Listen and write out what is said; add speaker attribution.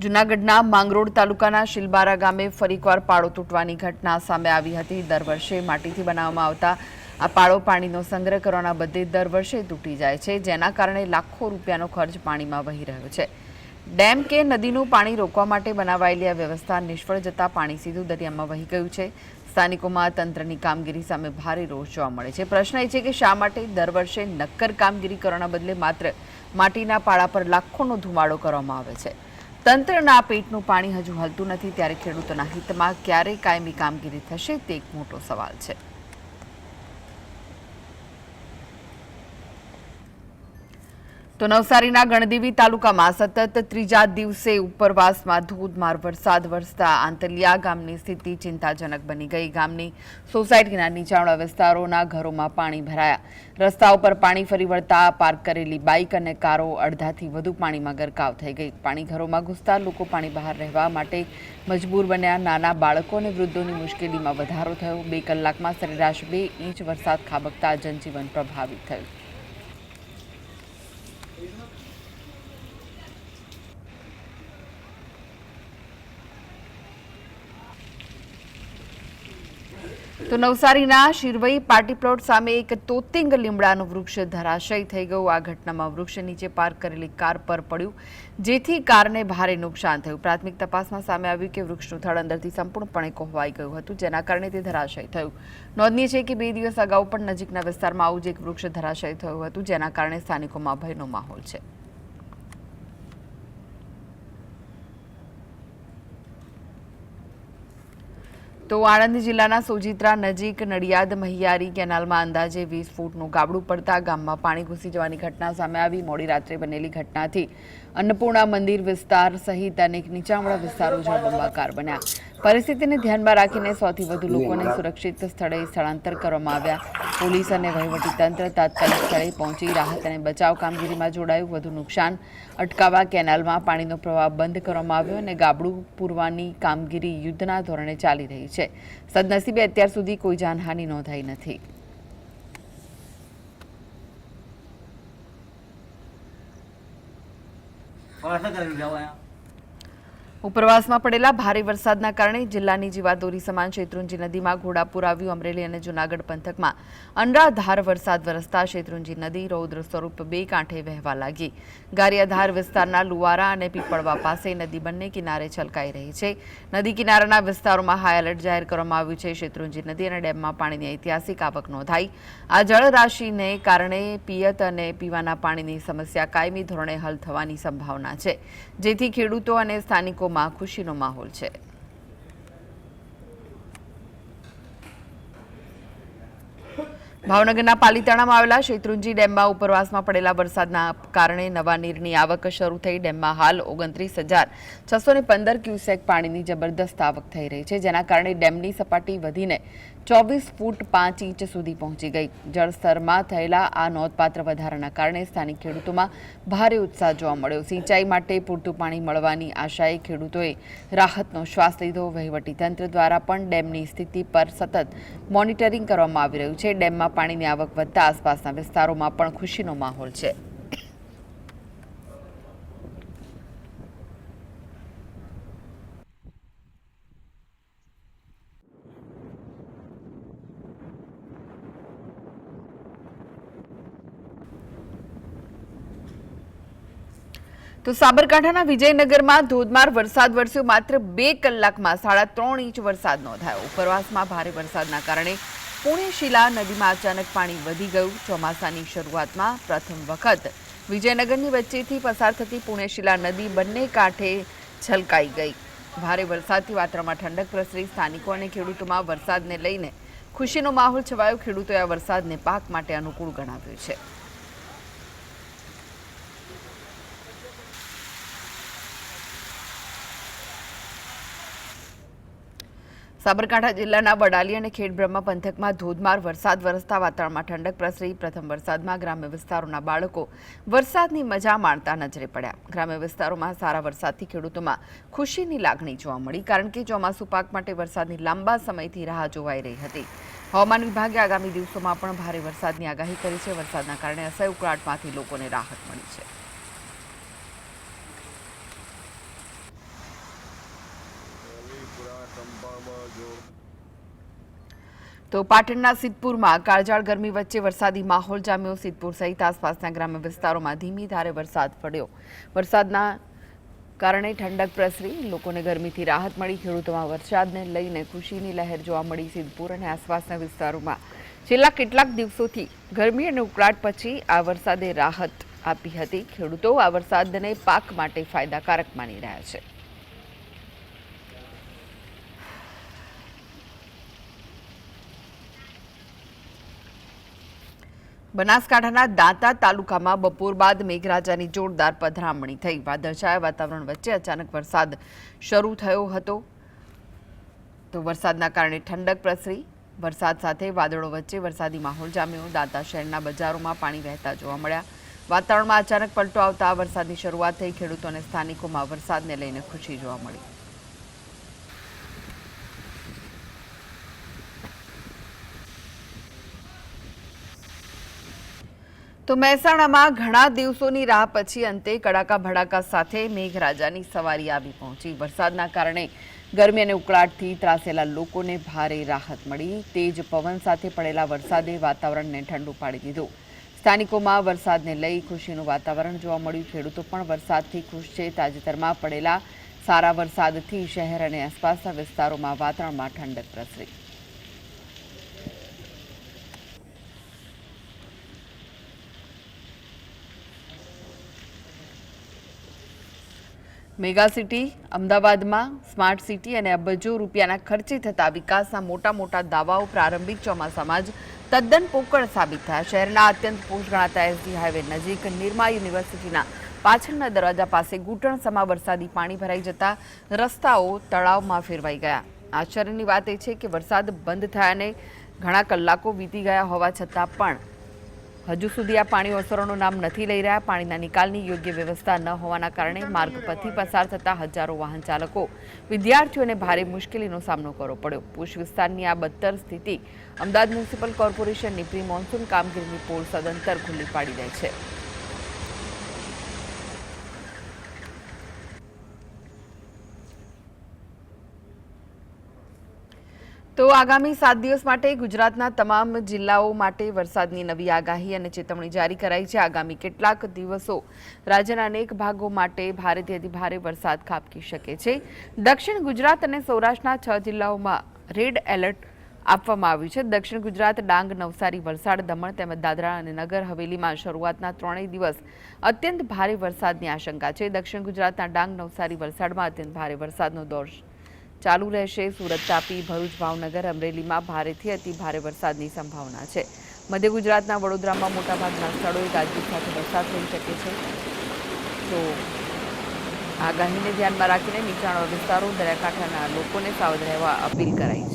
Speaker 1: જૂનાગઢના માંગરોળ તાલુકાના શિલબારા ગામે ફરીકવાર પાળો તૂટવાની ઘટના સામે આવી હતી। દર વર્ષે માટીથી બનાવવામાં આવતા આ પાળો પાણીનો સંગ્રહ કરવાના બદલે દર વર્ષે તૂટી જાય છે, જેના કારણે લાખો રૂપિયાનો ખર્ચ પાણીમાં વહી રહ્યો છે। ડેમ કે નદીનું પાણી રોકવા માટે બનાવાયેલી આ વ્યવસ્થા નિષ્ફળ જતા પાણી સીધું દરિયામાં વહી ગયું છે। સ્થાનિકોમાં તંત્રની કામગીરી સામે ભારે રોષ જોવા મળે છે। પ્રશ્ન એ છે કે શા માટે દર વર્ષે નક્કર કામગીરી કરવાના બદલે માત્ર માટીના પાળા પર લાખોનો ધુમાડો કરવામાં આવે છે। તંત્રના પેટનું પાણી હજુ હલતું નથી, ત્યારે ખેડૂતોના હિતમાં ક્યારે કાયમી કામગીરી થશે તે એક મોટો સવાલ છે। તો નવસારીના ગણદેવી તાલુકામાં સતત ત્રીજા દિવસે ઉપરવાસમાં ધોધમાર વરસાદ વરસતા આંતલિયા ગામની સ્થિતિ ચિંતાજનક બની ગઈ। ગામની સોસાયટીના નીચાણવાળા વિસ્તારોના ઘરોમાં પાણી ભરાયા। રસ્તા ઉપર પાણી ફરી વળતા પાર્ક કરેલી બાઇક અને કારો અડધાથી વધુ પાણીમાં ગરકાવ થઈ ગઈ। પાણી ઘરોમાં ઘૂસતા લોકો પાણી બહાર રહેવા માટે મજબૂર બન્યા। નાના બાળકો અને વૃદ્ધોની મુશ્કેલીમાં વધારો થયો। 2 કલાકમાં સરેરાશ 2 ઇંચ વરસાદ ખાબકતા જનજીવન પ્રભાવિત થયું। તો નવસારીના શિરવઈ પાર્ટી પ્લોટ સામે એક તોતિંગ લીમડાનું વૃક્ષ ધરાશયી થઈ ગયું। આ ઘટનામાં વૃક્ષ નીચે પાર્ક કરેલી કાર પર પડ્યું, જેથી કારને ભારે નુકસાન થયું। પ્રાથમિક તપાસમાં સામે આવ્યું કે વૃક્ષનું થડ અંદરથી સંપૂર્ણપણે કોહવાઈ ગયું હતું, જેના કારણે તે ધરાશયી થયું। નોંધનીય છે કે 2 દિવસ અગાઉ પણ નજીકના વિસ્તારમાં આવું જ એક વૃક્ષ ધરાશયી થયું હતું, જેના કારણે સ્થાનિકોમાં ભયનો માહોલ છે। તો આણંદ જિલ્લાના સોજિત્રા નજીક નડિયાદ મહિયારી કેનાલમાં અંદાજે 20 ફૂટનું ગાબડું પડતા ગામમાં પાણી ઘૂસી જવાની ઘટના સામે આવી। મોડી રાત્રે બનેલી ઘટનાથી અન્નપૂર્ણા મંદિર વિસ્તાર સહિત અનેક નીચાણવાળા વિસ્તારો જળબંબાકાર બન્યા। પરિસ્થિતિને ધ્યાનમાં રાખીને 100 થી વધુ લોકોને સુરક્ષિત સ્થળે સ્થળાંતર કરવામાં આવ્યા। પોલીસ અને વહીવટીતંત્ર તાત્કાલિક સ્થળે પહોંચી રાહત અને બચાવ કામગીરીમાં જોડાયું। વધુ નુકસાન અટકાવવા કેનાલમાં પાણીનો પ્રવાહ બંધ કરવામાં આવ્યો અને ગાબડું પૂરવાની કામગીરી યુદ્ધના ધોરણે ચાલી રહી છે। સદનસીબે અત્યાર સુધી કોઈ જાનહાનિ નોંધાઈ નથી। ઉપરવાસમાં પડેલા ભારે વરસાદના કારણે જિલ્લાની જીવાદોરી સમાન શેત્રુંજી નદીમાં ઘોડાપૂર આવ્યું। અમરેલી અને જૂનાગઢ પંથકમાં અનરાધાર વરસાદ વરસતા શેત્રુંજી નદી રૌદ્ર સ્વરૂપ 2 કાંઠે વહેવા લાગી। ગારિયાધાર વિસ્તારના લુવારા અને પીપળવા પાસે નદી બંને કિનારે છલકાઈ રહી છે। નદી કિનારાના વિસ્તારોમાં હાઈ એલર્ટ જાહેર કરવામાં આવ્યું છે। શેત્રુંજી નદી અને ડેમમાં પાણીની ઐતિહાસિક આવક નોંધાઈ। આ જળરાશિને કારણે પિયત અને પીવાના પાણીની સમસ્યા કાયમી ધોરણે હલ થવાની સંભાવના છે, જેથી ખેડૂતો અને સ્થાનિકો ખુશીનો માહોલ છે। ભાવનગરના પાલીતાણામાં આવેલા શેત્રુંજી ડેમમાં ઉપરવાસમાં પડેલા વરસાદના કારણે નવા નીરની આવક શરૂ થઈ। ડેમમાં હાલ 29,615 ક્યુસેક પાણીની જબરદસ્ત આવક થઈ રહી છે, જેના કારણે ડેમની સપાટી વધીને 24 ફૂટ 5 ઇંચ સુધી પહોંચી ગઈ। જળસ્તરમાં થયેલા આ નોંધપાત્ર વધારાના કારણે સ્થાનિક ખેડૂતોમાં ભારે ઉત્સાહ જોવા મળ્યો। સિંચાઈ માટે પૂરતું પાણી મળવાની આશાએ ખેડૂતોએ રાહતનો શ્વાસ લીધો। વહીવટીતંત્ર દ્વારા પણ ડેમની સ્થિતિ પર સતત મોનિટરિંગ કરવામાં આવી રહ્યું છે। ડેમમાં પાણીની આવક વધતા આસપાસના વિસ્તારોમાં પણ ખુશીનો માહોલ છે। તો સાબરકાંઠાના વિજયનગરમાં ધોધમાર વરસાદ વરસ્યો। માત્ર 2 કલાકમાં 3.5 ઇંચ વરસાદ નોંધાયો। ઉપરવાસમાં ભારે વરસાદના કારણે પુણ્યશીલા નદીમાં અચાનક પાણી વધી ગયું। ચોમાસાની શરૂઆતમાં પ્રથમ વખત વિજયનગરની વચ્ચેથી પસાર થતી પુણ્યશીલા નદી બંને કાંઠે છલકાઈ ગઈ। ભારે વરસાદથી વાતાવરણમાં ઠંડક પ્રસરી। સ્થાનિકો અને ખેડૂતોમાં વરસાદને લઈને ખુશીનો માહોલ છવાયો। ખેડૂતોએ આ વરસાદને પાક માટે અનુકૂળ ગણાવ્યો છે। સાબરકાંઠા જિલ્લાના વડાલી અને ખેડબ્રહ્મા પંથકમાં ધોધમાર વરસાદ વરસતા વાતાવરણમાં ઠંડક પ્રસરી। પ્રથમ વરસાદમાં ગ્રામ્ય વિસ્તારોના બાળકો વરસાદની મજા માણતા નજરે પડ્યા। ગ્રામ્ય વિસ્તારોમાં સારા વરસાદથી ખેડૂતોમાં ખુશીની લાગણી જોવા મળી, કારણ કે ચોમાસુ પાક માટે વરસાદની લાંબા સમયથી રાહ જોવાઈ રહી હતી। હવામાન વિભાગે આગામી દિવસોમાં પણ ભારે વરસાદની આગાહી કરી છે। વરસાદના કારણે અસહ્ય ઉકળાટમાંથી લોકોને રાહત મળી છે। તો પાટણના સિદ્ધપુરમાં કાળઝાળ ગરમી વચ્ચે વરસાદી માહોલ જામ્યો। સિદ્ધપુર સહિત આસપાસના ગ્રામ્ય વિસ્તારોમાં ધીમી ધારે વરસાદ પડ્યો। વરસાદના કારણે ઠંડક પ્રસરી, લોકોને ગરમીથી રાહત મળી। ખેડૂતોમાં વરસાદને લઈને ખુશીની લહેર જોવા મળી। સિદ્ધપુર અને આસપાસના વિસ્તારોમાં છેલ્લા કેટલાક દિવસોથી ગરમી અને ઉકળાટ પછી આ વરસાદે રાહત આપી હતી। ખેડૂતો આ વરસાદને પાક માટે ફાયદાકારક માની રહ્યા છે। બનાસકાંઠાના દાંતા તાલુકામાં બપોર બાદ મેઘરાજાની જોરદાર પધરામણી થઈ। વાદળછાયા વાતાવરણ વચ્ચે અચાનક વરસાદ શરૂ થયો હતો, તો વરસાદના કારણે ઠંડક પ્રસરી। વરસાદ સાથે વાદળો વચ્ચે વરસાદી માહોલ જામ્યો। દાંતા શહેરના બજારોમાં પાણી વહેતા જોવા મળ્યા। વાતાવરણમાં અચાનક પલટો આવતા વરસાદની શરૂઆત થઈ। ખેડૂતો અને સ્થાનિકોમાં વરસાદને લઈને ખુશી જોવા મળી। તો મહેસાણામાં ઘણા દિવસોની રાહ પછી અંતે કડાકા ભડાકા સાથે મેઘરાજાની સવારી આવી પહોંચી। વરસાદના કારણે ગરમી અને ઉકળાટથી ત્રાસેલા લોકોને ભારે રાહત મળી। તેજ પવન સાથે પડેલા વરસાદે વાતાવરણને ઠંડુ પાડી દીધું। સ્થાનિકોમાં વરસાદને લઈ ખુશીનું વાતાવરણ જોવા મળ્યું। ખેડૂતો પણ વરસાદથી ખુશ છે। તાજેતરમાં પડેલા સારા વરસાદથી શહેર અને આસપાસના વિસ્તારોમાં વાતાવરણમાં ઠંડક પ્રસરી। મેગા સિટી અમદાવાદમાં સ્માર્ટ સિટી અને અબજો રૂપિયાના ખર્ચે થતા વિકાસના મોટા દાવાઓ પ્રારંભિક ચોમાસામાં જ તદ્દન પોકળ સાબિત થયા। શહેરના અત્યંત પોષ ગણાતા એસજી હાઈવે નજીક નિરમા યુનિવર્સિટીના પાછળના દરવાજા પાસે ઘૂંટણસમા વરસાદી પાણી ભરાઈ જતા રસ્તાઓ તળાવમાં ફેરવાઈ ગયા। આશ્ચર્યની વાત એ છે કે વરસાદ બંધ થયાને ઘણા કલાકો વીતી ગયા હોવા છતાં પણ હજુ સુધી આ પાણી ઓસરવાનું નામ નથી લઈ રહ્યા। પાણીના નિકાલની યોગ્ય વ્યવસ્થા ન હોવાના કારણે માર્ગ પરથી પસાર થતા હજારો વાહન ચાલકો, વિદ્યાર્થીઓને ભારે મુશ્કેલીનો સામનો કરવો પડ્યો। પૂછ વિસ્તારની આ બદતર સ્થિતિ અમદાવાદ મ્યુનિસિપલ કોર્પોરેશનની પ્રી મોન્સૂન કામગીરીની પોલ સદંતર ખુલ્લી પાડી દે છે। તો આગામી 7 દિવસ માટે ગુજરાતના તમામ જિલ્લાઓ માટે વરસાદની નવી આગાહી અને ચેતવણી જારી કરાઈ છે। આગામી કેટલાક દિવસો રાજ્યના અનેક ભાગો માટે ભારેથી અતિભારે વરસાદ ખાબકી શકે છે। દક્ષિણ ગુજરાત અને સૌરાષ્ટ્રના 6 જિલ્લાઓમાં રેડ એલર્ટ આપવામાં આવ્યું છે। દક્ષિણ ગુજરાત, ડાંગ, નવસારી, વલસાડ, દમણ તેમજ દાદરા અને નગર હવેલીમાં શરૂઆતના 3 દિવસ અત્યંત ભારે વરસાદની આશંકા છે। દક્ષિણ ગુજરાતના ડાંગ, નવસારી, વલસાડમાં અત્યંત ભારે વરસાદનો દોર ચાલુ રહેશે। સુરત, તાપી, ભરૂચ, ભાવનગર, અમરેલીમાં ભારેથી અતિ ભારે વરસાદની સંભાવના છે। મધ્ય ગુજરાતના વડોદરામાં મોટાભાગના સ્થળોએ ગાજવીજ સાથે વરસાદ થઈ શકે છે। તો આગાહીને ધ્યાનમાં રાખીને નીચાણવાળા વિસ્તારો, દરિયાકાંઠાના લોકોને સાવધ રહેવા અપીલ કરાઈ છે।